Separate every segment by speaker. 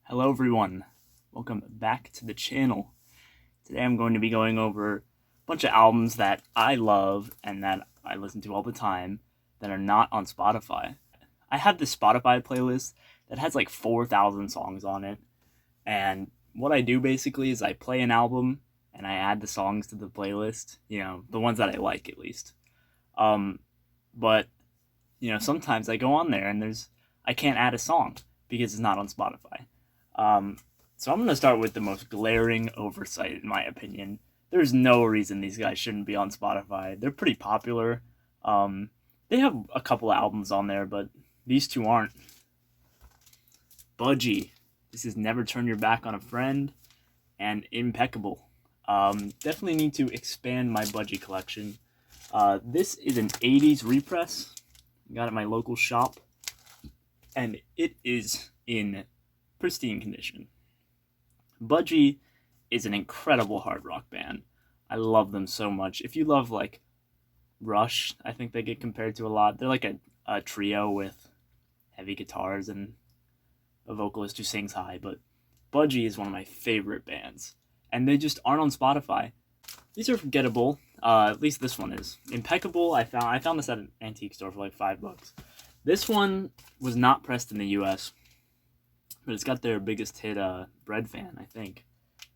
Speaker 1: Hello everyone, welcome back to the channel. Today I'm going to be going over a bunch of albums that I love and that I listen to all the time that are not on Spotify. I have this Spotify playlist that has like 4,000 songs on it, and what I do basically is I play an album and I add the songs to the playlist, the ones that I like at least. But sometimes I go on there and I can't add a song because it's not on Spotify. So I'm going to start with the most glaring oversight, in my opinion. There's no reason these guys shouldn't be on Spotify. They're pretty popular. They have a couple albums on there, but these two aren't. Budgie. This is Never Turn Your Back on a Friend, and Impeccable. Definitely need to expand my Budgie collection. This is an 80s repress. Got it at my local shop, and it is in pristine condition. Budgie is an incredible hard rock band. I love them so much. If you love like Rush, I think they get compared to a lot. They're like a trio with heavy guitars and a vocalist who sings high, but Budgie is one of my favorite bands, and they just aren't on Spotify. These are forgettable. At least this one is. Impeccable, I found this at an antique store for like $5. This one was not pressed in the US, but it's got their biggest hit, Bread Fan, I think,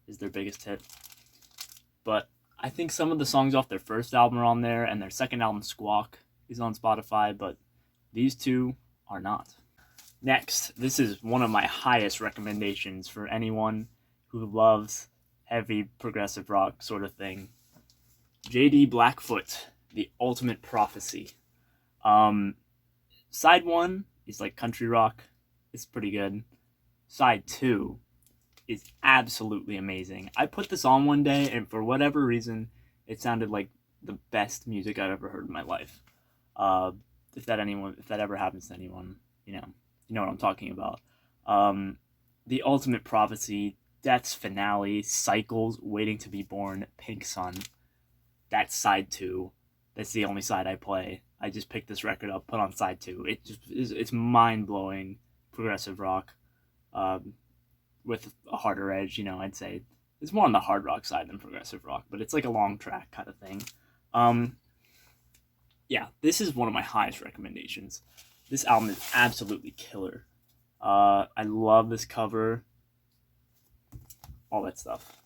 Speaker 1: is their biggest hit. But I think some of the songs off their first album are on there, and their second album, Squawk, is on Spotify, but these two are not. Next, this is one of my highest recommendations for anyone who loves heavy progressive rock sort of thing. JD Blackfoot, The Ultimate Prophecy. Side 1 is like country rock. It's pretty good. Side 2 is absolutely amazing. I put this on one day, and for whatever reason, it sounded like the best music I've ever heard in my life. If that ever happens to anyone, you know what I'm talking about. The Ultimate Prophecy, Death's Finale, Cycles, Waiting to Be Born, Pink Sun. That's side 2. That's the only side I play. I just picked this record up, put on side 2. It's mind-blowing progressive rock. With a harder edge, I'd say it's more on the hard rock side than progressive rock, but it's like a long track kind of thing. Yeah, this is one of my highest recommendations. This album is absolutely killer. I love this cover, all that stuff.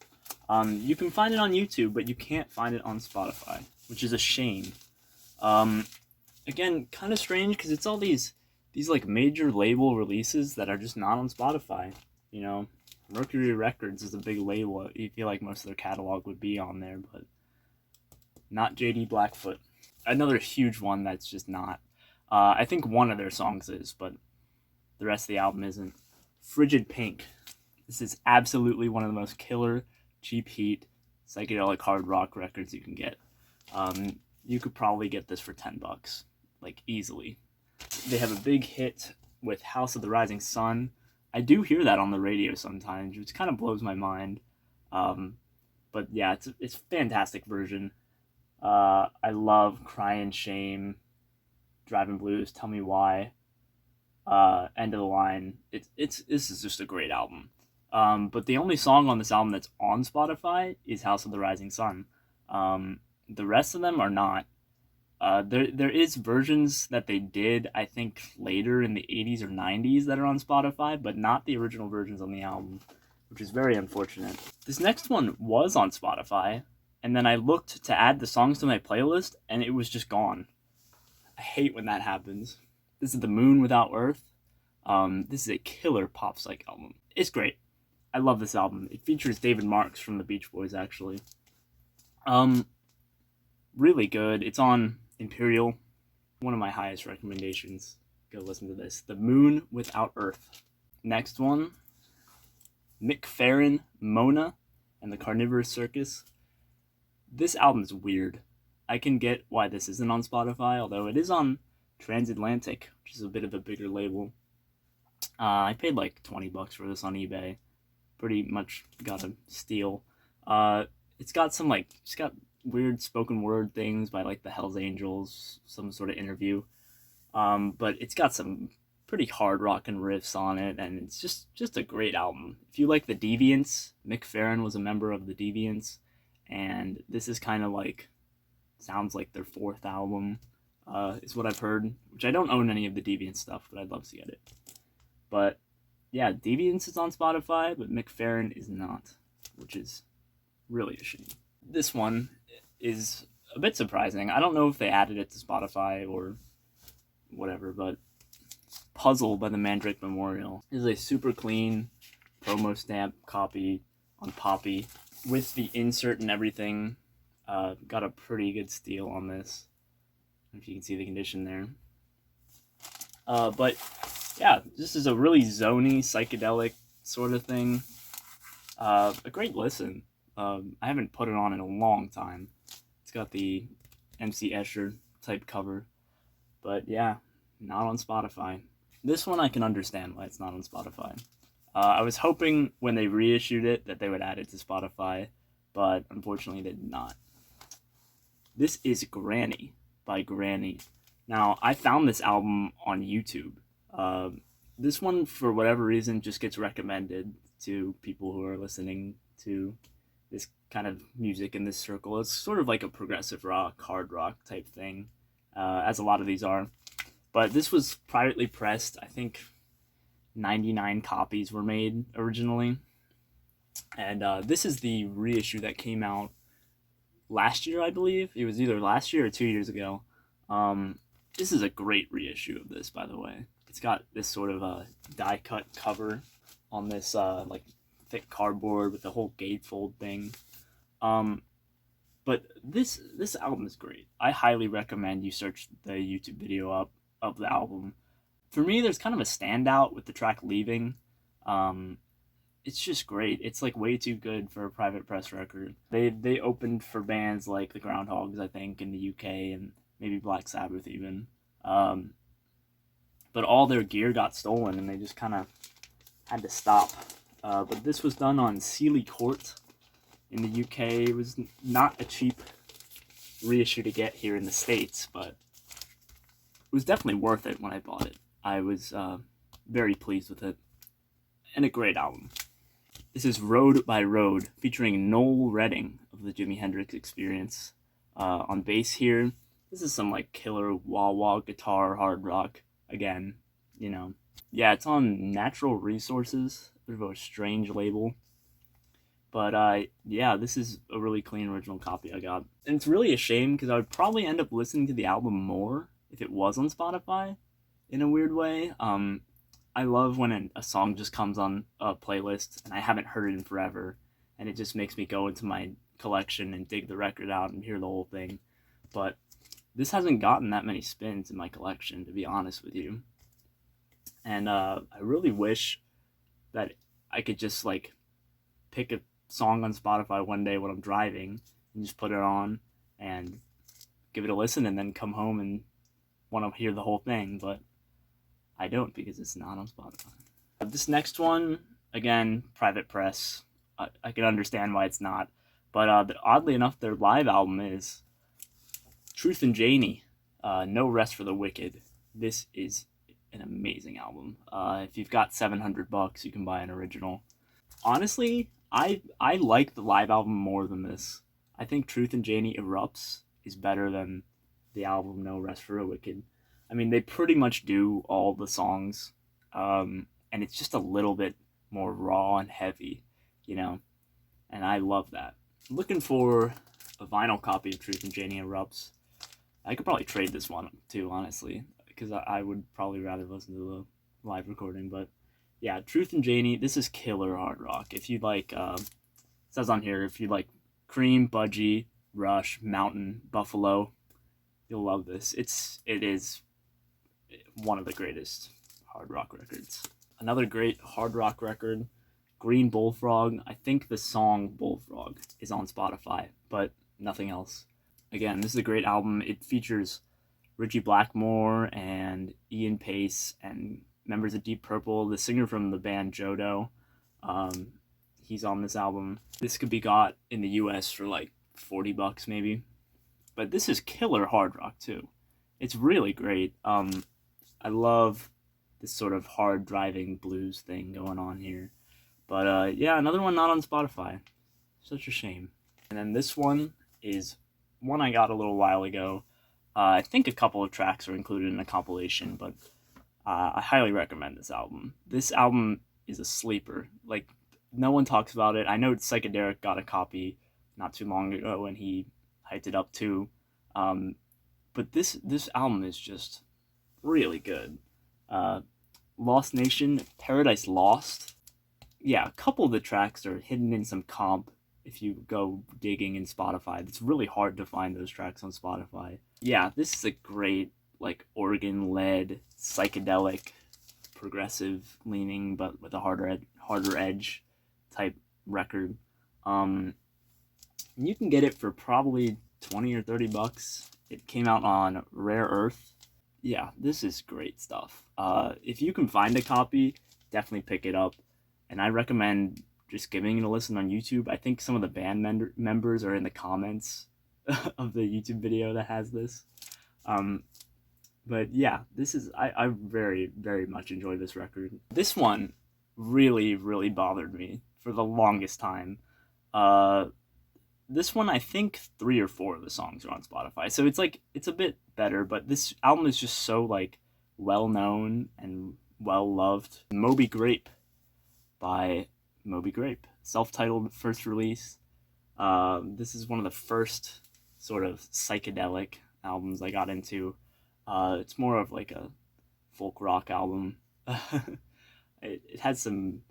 Speaker 1: You can find it on YouTube, but you can't find it on Spotify, which is a shame. Again, kind of strange because it's all these like major label releases that are just not on Spotify. Mercury Records is a big label. You feel like most of their catalog would be on there, but not JD Blackfoot. Another huge one that's just not. I think one of their songs is, but the rest of the album isn't. Frigid Pink. This is absolutely one of the most killer, cheap heat, psychedelic hard rock records you can get. You could probably get this for $10, like easily. They have a big hit with House of the Rising Sun. I do hear that on the radio sometimes, which kind of blows my mind. But yeah, it's a fantastic version. I love Crying Shame, Driving Blues, Tell Me Why, End of the Line. This is just a great album. But the only song on this album that's on Spotify is House of the Rising Sun. The rest of them are not. There is versions that they did, I think, later in the 80s or 90s that are on Spotify, but not the original versions on the album, which is very unfortunate. This next one was on Spotify, and then I looked to add the songs to my playlist, and it was just gone. I hate when that happens. This is The Moon Without Earth. This is a killer pop psych album. It's great. I love this album. It features David Marks from the Beach Boys, actually. Really good. It's on Imperial, one of my highest recommendations. Go listen to this. The Moon Without Earth. Next one, Mick Farren, Mona, and the Carnivorous Circus. This album is weird. I can get why this isn't on Spotify, although it is on Transatlantic, which is a bit of a bigger label. I paid like $20 for this on eBay. Pretty much got a steal. It's got weird spoken word things by like the Hells Angels, some sort of interview. But it's got some pretty hard rockin' riffs on it, and it's just a great album. If you like the Deviants, Mick Farren was a member of the Deviants, and this is kind of like, sounds like their fourth album, is what I've heard, which I don't own any of the Deviant stuff, but I'd love to get it. But yeah, Deviants is on Spotify, but Mick Farren is not, which is really a shame. This one is a bit surprising. I don't know if they added it to Spotify or whatever, but Puzzle by the Mandrake Memorial is a super clean promo stamp copy on Poppy with the insert and everything. Got a pretty good steal on this, if you can see the condition there. But yeah, this is a really zony, psychedelic sort of thing. A great listen. I haven't put it on in a long time. It's got the MC Escher type cover, but yeah, not on Spotify. This one I can understand why it's not on Spotify. I was hoping when they reissued it that they would add it to Spotify, but unfortunately they did not. This is Granny by Granny. Now, I found this album on YouTube. This one, for whatever reason, just gets recommended to people who are listening to this kind of music in this circle. It's sort of like a progressive rock, hard rock type thing, as a lot of these are. But this was privately pressed. I think 99 copies were made originally. And this is the reissue that came out last year, I believe. It was either last year or 2 years ago. This is a great reissue of this, by the way. It's got this sort of a die-cut cover on this like thick cardboard with the whole gatefold thing. But this album is great. I highly recommend you search the YouTube video up of the album. For me, there's kind of a standout with the track Leaving. It's just great. It's like way too good for a private press record. They opened for bands like the Groundhogs, I think, in the UK, and maybe Black Sabbath even. But all their gear got stolen and they just kind of had to stop. But this was done on Sealy Court in the UK. It was not a cheap reissue to get here in the States, but it was definitely worth it when I bought it. I was very pleased with it. And a great album. This is Road by Road, featuring Noel Redding of the Jimi Hendrix Experience. On bass here, this is some like killer wah-wah guitar hard rock. Again, you know. Yeah, it's on Natural Resources, sort of a strange label. But yeah, this is a really clean original copy I got. And it's really a shame because I would probably end up listening to the album more if it was on Spotify, in a weird way. I love when a song just comes on a playlist and I haven't heard it in forever, and it just makes me go into my collection and dig the record out and hear the whole thing. But this hasn't gotten that many spins in my collection, to be honest with you. And I really wish that I could just like pick a song on Spotify one day when I'm driving and just put it on and give it a listen and then come home and want to hear the whole thing, but I don't because it's not on Spotify. This next one, again, private press. I can understand why it's not, but oddly enough, their live album is Truth and Janie, No Rest for the Wicked. This is an amazing album. If you've got $700, you can buy an original. Honestly, I like the live album more than this. I think Truth and Janie Erupts is better than the album No Rest for the Wicked. I mean, they pretty much do all the songs, and it's just a little bit more raw and heavy, you know, and I love that. I'm looking for a vinyl copy of Truth and Janie Erupts. I could probably trade this one too, honestly, because I would probably rather listen to the live recording, but yeah, Truth and Janie, this is killer hard rock. If you like, it says on here, if you like Cream, Budgie, Rush, Mountain, Buffalo, you'll love this. It is one of the greatest hard rock records. Another great hard rock record, Green Bullfrog. I think the song Bullfrog is on Spotify, but nothing else. Again, this is a great album. It features Richie Blackmore and Ian Pace and members of Deep Purple, the singer from the band Jodo. He's on this album. This could be got in the US for like $40 maybe. But this is killer hard rock too. It's really great. I love this sort of hard driving blues thing going on here. But yeah, another one not on Spotify. Such a shame. And then this one is one I got a little while ago. I think a couple of tracks are included in a compilation, but I highly recommend this album. This album is a sleeper. Like, no one talks about it. I know Psychedelic got a copy not too long ago, and he hyped it up too. But this album is just really good. Lost Nation, Paradise Lost. Yeah, a couple of the tracks are hidden in some comp if you go digging in Spotify. It's really hard to find those tracks on Spotify. Yeah, this is a great, like, organ-led, psychedelic, progressive leaning, but with a harder edge type record. You can get it for probably $20 or $30. It came out on Rare Earth. Yeah, this is great stuff. If you can find a copy, definitely pick it up. And I recommend just giving it a listen on YouTube. I think some of the band members are in the comments of the YouTube video that has this. But yeah, this is, I very, very much enjoy this record. This one really, really bothered me for the longest time. This one, I think 3 or 4 of the songs are on Spotify. So it's a bit better, but this album is just so, like, well-known and well-loved. Moby Grape by Moby Grape. Self-titled first release. This is one of the first sort of psychedelic albums I got into. It's more of like a folk rock album. It had some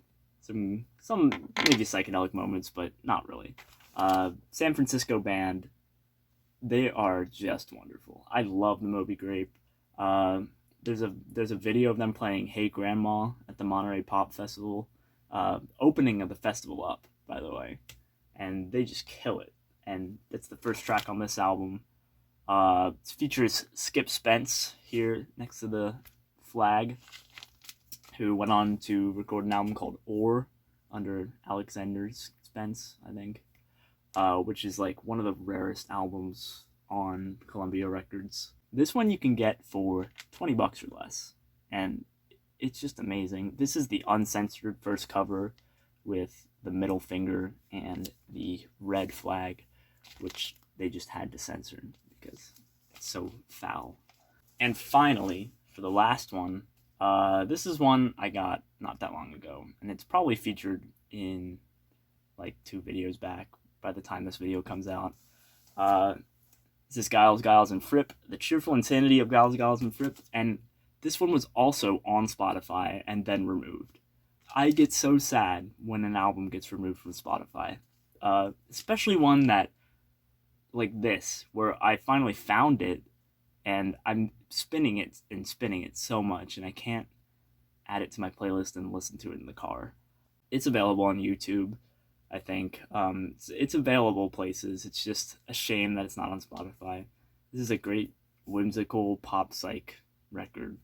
Speaker 1: maybe psychedelic moments, but not really. San Francisco band, they are just wonderful. I love the Moby Grape. There's a video of them playing Hey Grandma at the Monterey Pop Festival, opening of the festival up, by the way, and they just kill it. And it's the first track on this album. It features Skip Spence here next to the flag, who went on to record an album called Ore under Alexander Spence, I think, which is like one of the rarest albums on Columbia Records. This one you can get for $20 or less, and it's just amazing. This is the uncensored first cover with the middle finger and the red flag, which they just had to censor because it's so foul. And finally, for the last one, this is one I got not that long ago, and it's probably featured in like 2 videos back by the time this video comes out. This is Giles, and Fripp, The Cheerful Insanity of Giles, and Fripp, and this one was also on Spotify and then removed. I get so sad when an album gets removed from Spotify, especially one that, like this, where I finally found it, and I'm spinning it so much, and I can't add it to my playlist and listen to it in the car. It's available on YouTube, I think. It's available places. It's just a shame that it's not on Spotify. This is a great whimsical pop psych record.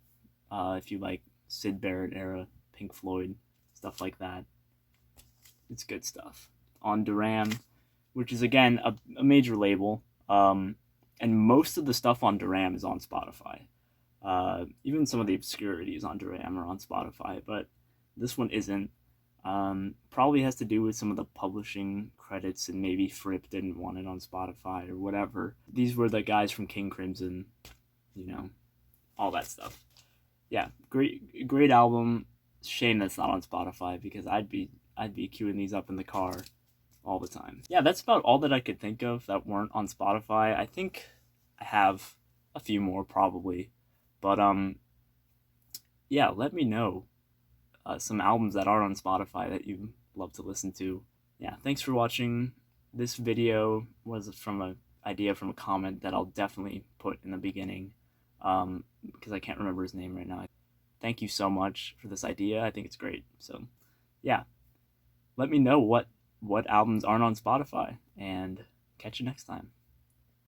Speaker 1: If you like Syd Barrett era, Pink Floyd, stuff like that. It's good stuff. On Duran, which is again a major label, and most of the stuff on Duran is on Spotify. Even some of the obscurities on Duran are on Spotify, but this one isn't. Probably has to do with some of the publishing credits, and maybe Fripp didn't want it on Spotify or whatever. These were the guys from King Crimson, all that stuff. Yeah, great album. Shame that's not on Spotify, because I'd be queuing these up in the car all the time. Yeah, that's about all that I could think of that weren't on Spotify. I think I have a few more probably, but yeah, let me know some albums that are on Spotify that you love to listen to. Yeah, thanks for watching. This video was from an idea from a comment that I'll definitely put in the beginning, because I can't remember his name right now. Thank you so much for this idea. I think it's great. So yeah, let me know what albums aren't on Spotify, and catch you next time.